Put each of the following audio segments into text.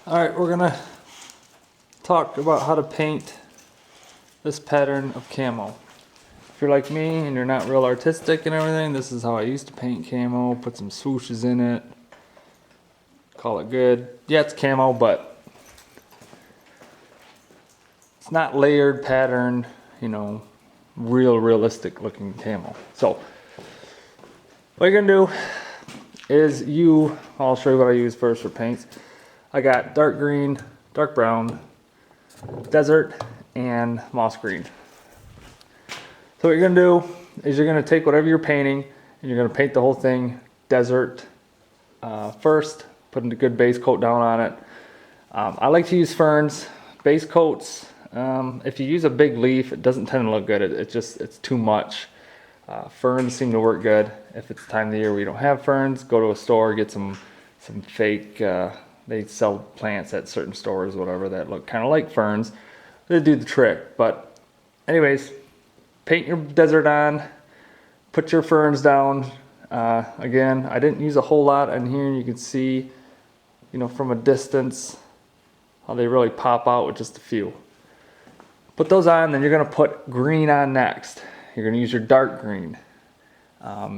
Alright, we're gonna talk about how to paint this pattern of camo. If you're like me and you're not real artistic and everything, this is how I used to paint camo. Put some swooshes in it. Call it good. Yeah, it's camo, but it's not layered pattern, you know, realistic looking camo. So, what you're gonna do is I'll show you what I use first for paints. I got dark green, dark brown, desert, and moss green. So what you're gonna do is you're gonna take whatever you're painting and you're gonna paint the whole thing desert first, putting a good base coat down on it. I like to use ferns, base coats. If you use a big leaf, it doesn't tend to look good. It's too much. Ferns seem to work good. If it's the time of the year where you don't have ferns, go to a store, get some fake, they sell plants at certain stores, whatever, that look kind of like ferns. They do the trick. But anyways, paint your desert on, put your ferns down. Again, I didn't use a whole lot in here. You can see, you know, from a distance how they really pop out with just a few. Put those on, then you're gonna put green on next. You're gonna use your dark green.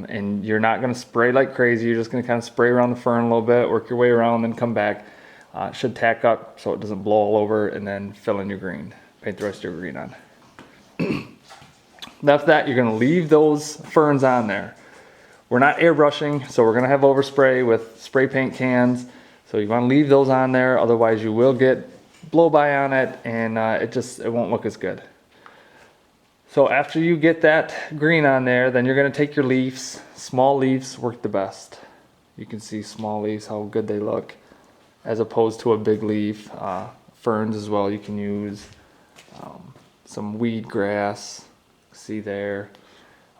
And you're not gonna spray like crazy. You're just gonna kind of spray around the fern a little bit, work your way around, then come back. It should tack up so it doesn't blow all over, and then fill in your green. Paint the rest of your green on. After that, you're gonna leave those ferns on there. We're not airbrushing, so we're gonna have overspray with spray paint cans. So you wanna leave those on there, otherwise you will get blow by on it, and it won't look as good. So after you get that green on there, then you're gonna take your leaves. Small leaves work the best. You can see small leaves, how good they look, as opposed to a big leaf. Ferns as well, you can use some weed grass. See there,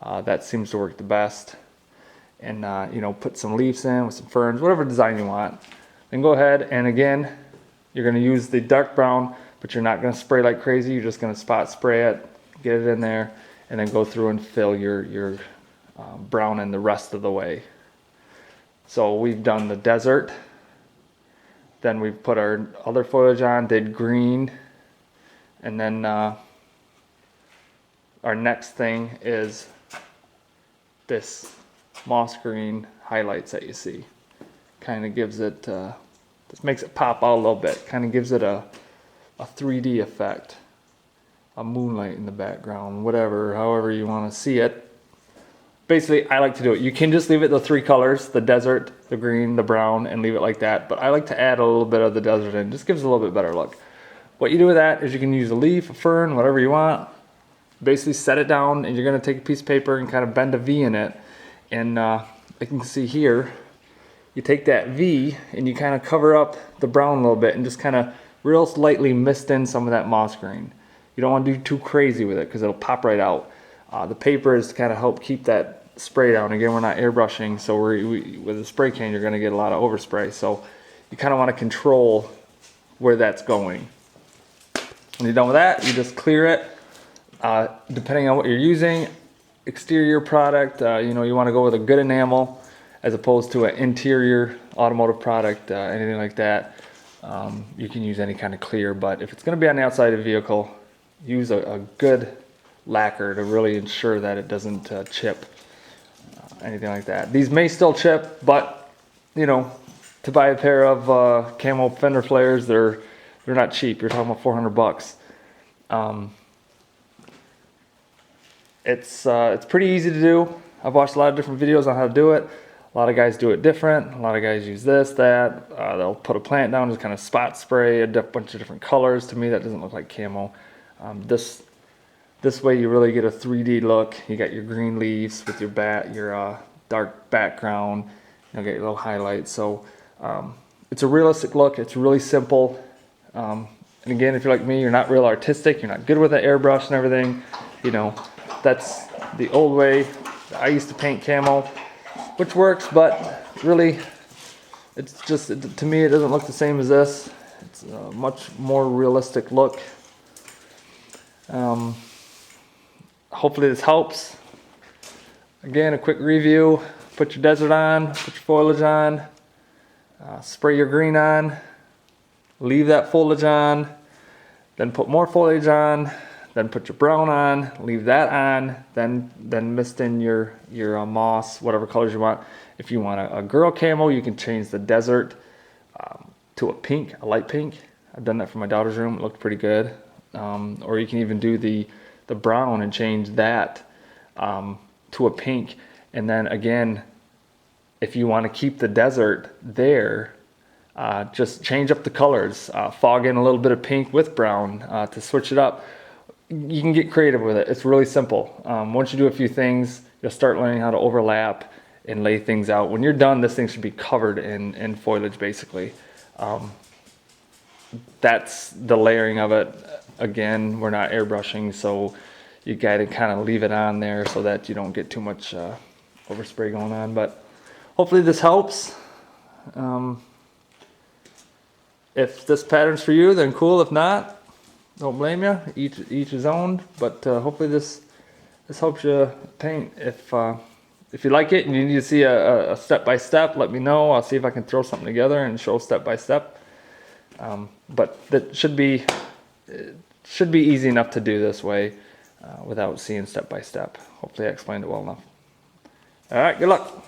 that seems to work the best. And you know, put some leaves in with some ferns, whatever design you want. Then go ahead and again, you're gonna use the dark brown, but you're not gonna spray like crazy. You're just gonna spot spray it, get it in there, and then go through and fill your brown in the rest of the way. So we've done the desert, then we've put our other foliage on, did green, and then our next thing is this moss green highlights that you see. Kind of gives it, just makes it pop out a little bit, kind of gives it a 3D effect. A moonlight in the background, whatever, however you want to see it. Basically, I like to do it. You can just leave it the three colors, the desert, the green, the brown, and leave it like that. But I like to add a little bit of the desert in. Just gives it a little bit better look. What you do with that is you can use a leaf, a fern, whatever you want. Basically set it down, and you're going to take a piece of paper and kind of bend a V in it. And you can see here, you take that V and you kind of cover up the brown a little bit and just kind of real lightly mist in some of that moss green. You don't want to do too crazy with it because it'll pop right out. The paper is to kind of help keep that spray down. Again, we're not airbrushing, so with a spray can, you're going to get a lot of overspray. So you kind of want to control where that's going. When you're done with that, you just clear it. Depending on what you're using, exterior product, you know, you want to go with a good enamel as opposed to an interior automotive product, anything like that. You can use any kind of clear, but if it's going to be on the outside of the vehicle, use a good lacquer to really ensure that it doesn't chip, anything like that. These may still chip, but you know, to buy a pair of camo fender flares, they're not cheap. You're talking about $400. It's pretty easy to do. I've watched a lot of different videos on how to do it. A lot of guys do it different. A lot of guys use this, that. They'll put a plant down, just kind of spot spray a bunch of different colors. To me, that doesn't look like camo. This way you really get a 3D look. You got your green leaves with your dark background. You'll get your little highlights. So it's a realistic look. It's really simple. And again, if you're like me, you're not real artistic. You're not good with the airbrush and everything. You know, that's the old way. I used to paint camo, which works, but really, it's just, to me, it doesn't look the same as this. It's a much more realistic look. Hopefully this helps. Again, a quick review. Put your desert on, put your foliage on, spray your green on, leave that foliage on, then put more foliage on, then put your brown on, leave that on, then mist in your moss, whatever colors you want. If you want a girl camo, you can change the desert to a pink, a light pink. I've done that for my daughter's room. It looked pretty good. Or you can even do the brown and change that to a pink. And then again, if you want to keep the desert there, just change up the colors. Fog in a little bit of pink with brown to switch it up. You can get creative with it. It's really simple. Once you do a few things, you'll start learning how to overlap and lay things out. When you're done, this thing should be covered in foliage, basically. That's the layering of it. Again, we're not airbrushing, so you got to kind of leave it on there so that you don't get too much overspray going on. But hopefully this helps. If this pattern's for you, then cool. If not, don't blame you. Each his own. But hopefully this helps you paint. If you like it and you need to see a step-by-step, let me know. I'll see if I can throw something together and show step-by-step. But that should be easy enough to do this way without seeing step-by-step. Hopefully I explained it well enough. All right, good luck.